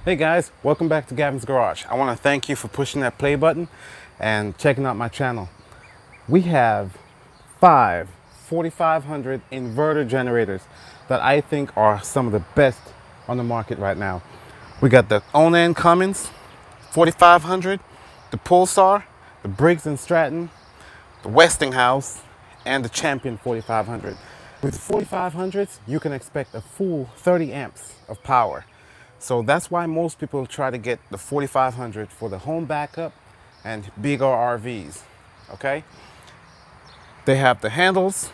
Hey guys, welcome back to Gavin's Garage. I want to thank you for pushing that play button and checking out my channel. We have 5 4500 inverter generators that I think are some of the best on the market right now. We got the Onan Cummins 4500, the Pulsar, the Briggs & Stratton, the Westinghouse, and the Champion 4500. With the 4500s, you can expect a full 30 amps of power. So that's why most people try to get the 4500 for the home backup and bigger RVs, okay? They have the handles.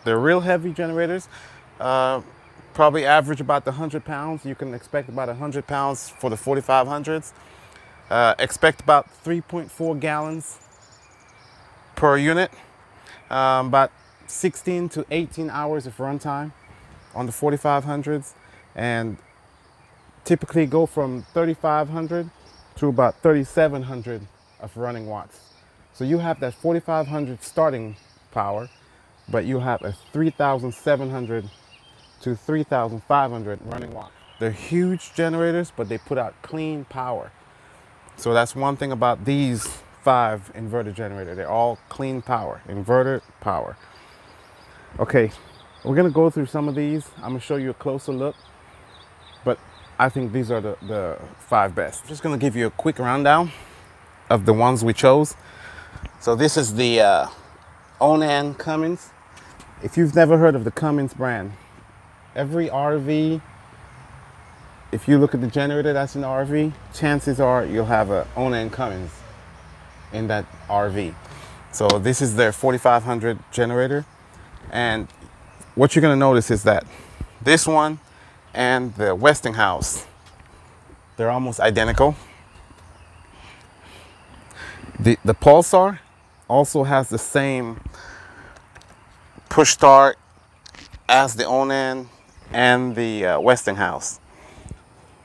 They're real heavy generators, probably average about 100 pounds. You can expect about 100 pounds for the 4500s. Expect about 3.4 gallons per unit, about 16 to 18 hours of runtime on the 4500s, and typically go from 3,500 to about 3,700 of running watts. So you have that 4,500 starting power, but you have a 3,700 to 3,500 running watt. They're huge generators, but they put out clean power. So that's one thing about these 5 inverter generators. They're all clean power, inverter power. Okay, we're gonna go through some of these. I'm gonna show you a closer look, but I think these are the 5 best. I'm just gonna give you a quick rundown of the ones we chose. So this is the Onan Cummins. If you've never heard of the Cummins brand, every RV, if you look at the generator that's in the RV, chances are you'll have a Onan Cummins in that RV. So this is their 4500 generator. And what you're gonna notice is that this one and the Westinghouse, they're almost identical. The Pulsar also has the same push start as the Onan and the Westinghouse.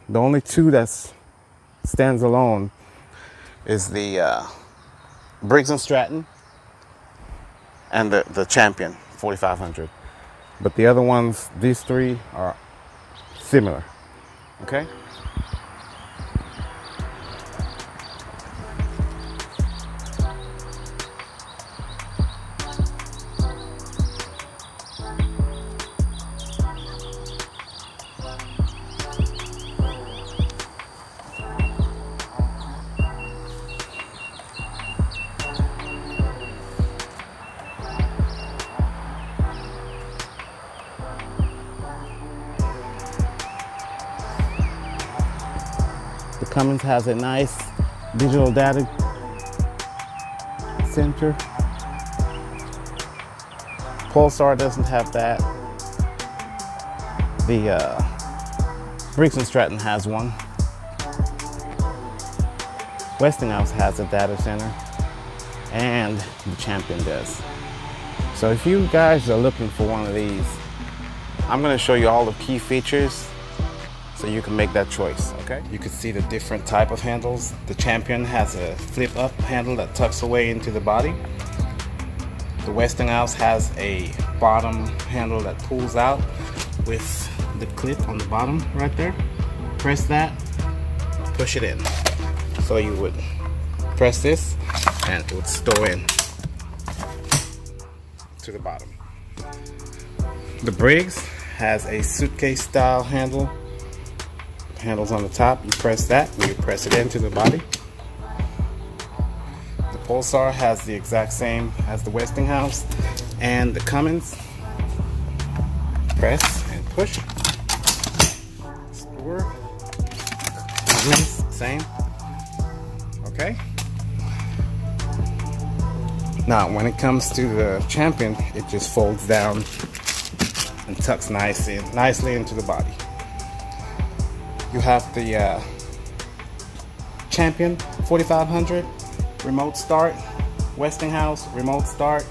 The only two that stands alone is the Briggs & Stratton and the Champion 4500. But the other ones, these 3 are similar, okay? Cummins has a nice digital data center. Pulsar doesn't have that. The Briggs & Stratton has one. Westinghouse has a data center, and the Champion does. So if you guys are looking for one of these, I'm going to show you all the key features so you can make that choice, okay? You can see the different type of handles. The Champion has a flip up handle that tucks away into the body. The Westinghouse has a bottom handle that pulls out with the clip on the bottom right there. Press that, push it in. So you would press this and it would stow in to the bottom. The Briggs has a suitcase style handle. Handles on the top, you press that and you press it into the body. The Pulsar has the exact same as the Westinghouse and the Cummins. Press and push. Store. Cummins, same. Okay. Now when it comes to the Champion, it just folds down and tucks nicely into the body. You have the Champion 4500 remote start, Westinghouse remote start.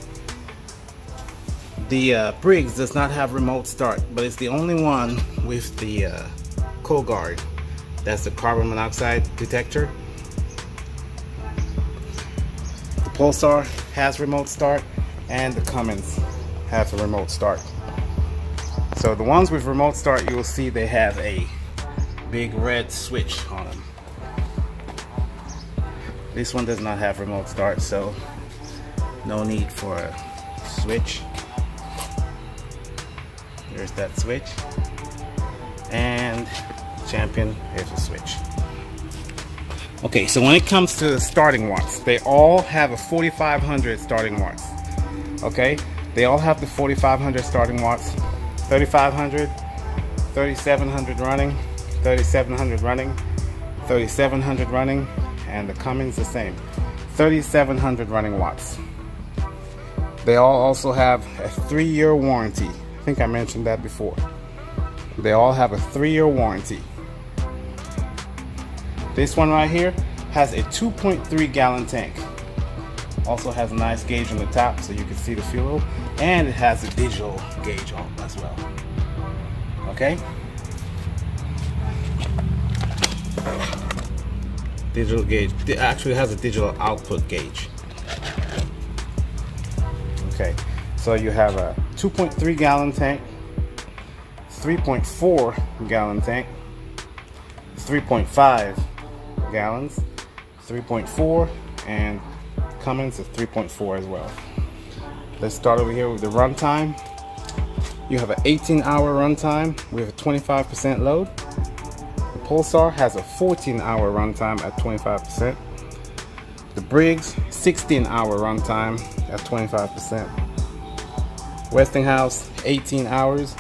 The Briggs does not have remote start, but it's the only one with the Co-Guard. That's the carbon monoxide detector. The Pulsar has remote start, and the Cummins has a remote start. So the ones with remote start, you will see they have a big red switch on them. This one does not have remote start, so no need for a switch. There's that switch, and Champion, here's a switch. Okay, so when it comes to the starting watts, they all have a 4500 starting watts. Okay, they all have the 4500 starting watts. 3500, 3700 running, 3700 running, 3700 running, and the Cummins the same, 3700 running watts. They all also have a 3-year warranty. I think I mentioned that before. They all have a 3-year warranty. This one right here has a 2.3 gallon tank. Also has a nice gauge on the top so you can see the fuel, and it has a digital gauge on as well. Okay? Digital gauge. It actually has a digital output gauge. Okay, so you have a 2.3 gallon tank, 3.4 gallon tank, 3.5 gallons, 3.4, and Cummins is 3.4 as well. Let's start over here with the runtime. You have an 18-hour runtime with a 25% load. The Pulsar has a 14-hour runtime at 25%. The Briggs, 16-hour runtime at 25%. Westinghouse, 18 hours,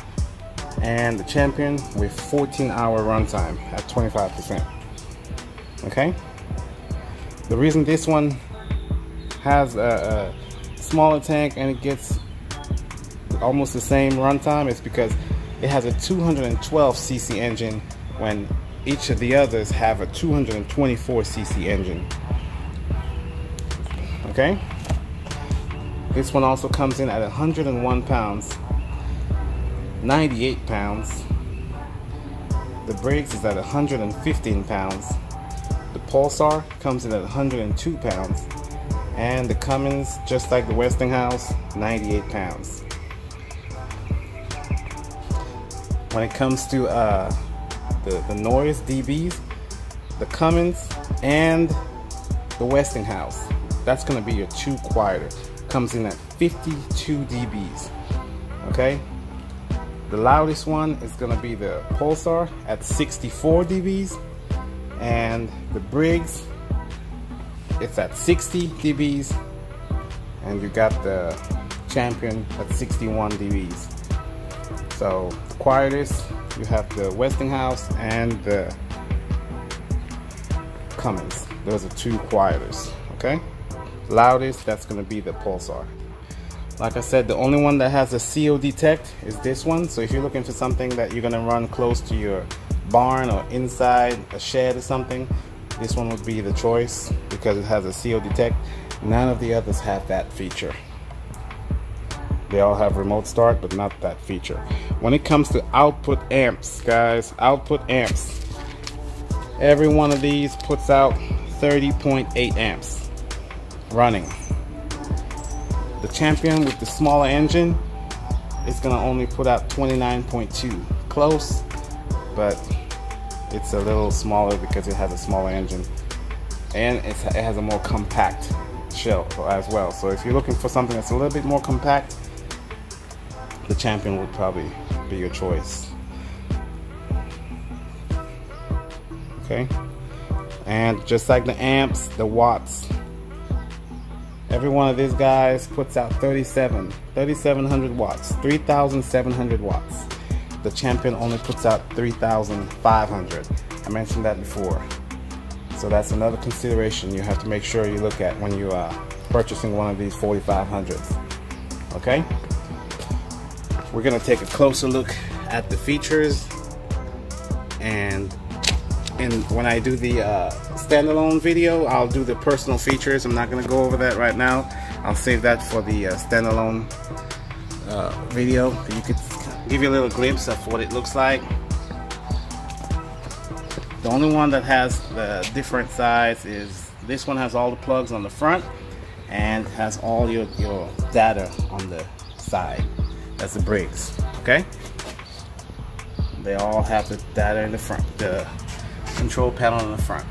and the Champion with 14-hour runtime at 25%. Okay? The reason this one has a smaller tank and it gets almost the same runtime is because it has a 212cc engine when each of the others have a 224cc engine. Okay? This one also comes in at 101 pounds, 98 pounds. The Briggs is at 115 pounds. The Pulsar comes in at 102 pounds. And the Cummins, just like the Westinghouse, 98 pounds. When it comes to the noise dBs, the Cummins and the Westinghouse, that's going to be your two quieter. Comes in at 52 dBs. Okay? The loudest one is going to be the Pulsar at 64 dBs, and the Briggs, it's at 60 dBs, and you got the Champion at 61 dBs. So the quietest, you have the Westinghouse and the Cummins. Those are two quietest. Okay? Loudest, that's going to be the Pulsar. Like I said, the only one that has a CO detect is this one. So if you're looking for something that you're going to run close to your barn or inside a shed or something, this one would be the choice because it has a CO detect. None of the others have that feature. They all have remote start, but not that feature. When it comes to output amps, guys, output amps, every one of these puts out 30.8 amps running. The Champion with the smaller engine is gonna only put out 29.2. Close, but it's a little smaller because it has a smaller engine, and it has a more compact shell as well. So if you're looking for something that's a little bit more compact, the Champion would probably be your choice. Okay, and just like the amps, the watts, every one of these guys puts out 3,700 watts, 3,700 watts. The Champion only puts out 3,500. I mentioned that before. So that's another consideration you have to make sure you look at when you are purchasing one of these 4500s. Okay? We're gonna take a closer look at the features, and when I do the standalone video, I'll do the personal features. I'm not gonna go over that right now. I'll save that for the standalone video. You could give you a little glimpse of what it looks like. The only one that has the different size is this one. Has all the plugs on the front and has all your data on the side. That's the Briggs. Okay, they all have the data in the front, the control panel in the front.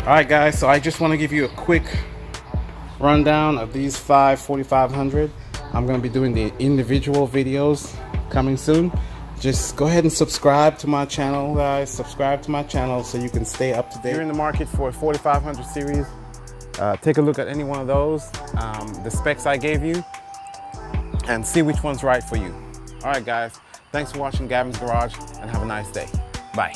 Alright guys, so I just want to give you a quick rundown of these 5 4500. I'm going to be doing the individual videos coming soon. Just go ahead and subscribe to my channel, guys. Subscribe to my channel so you can stay up to date. If you're in the market for a 4500 series, take a look at any one of those, the specs I gave you, and see which one's right for you. Alright guys, thanks for watching Gavin's Garage, and have a nice day. Bye.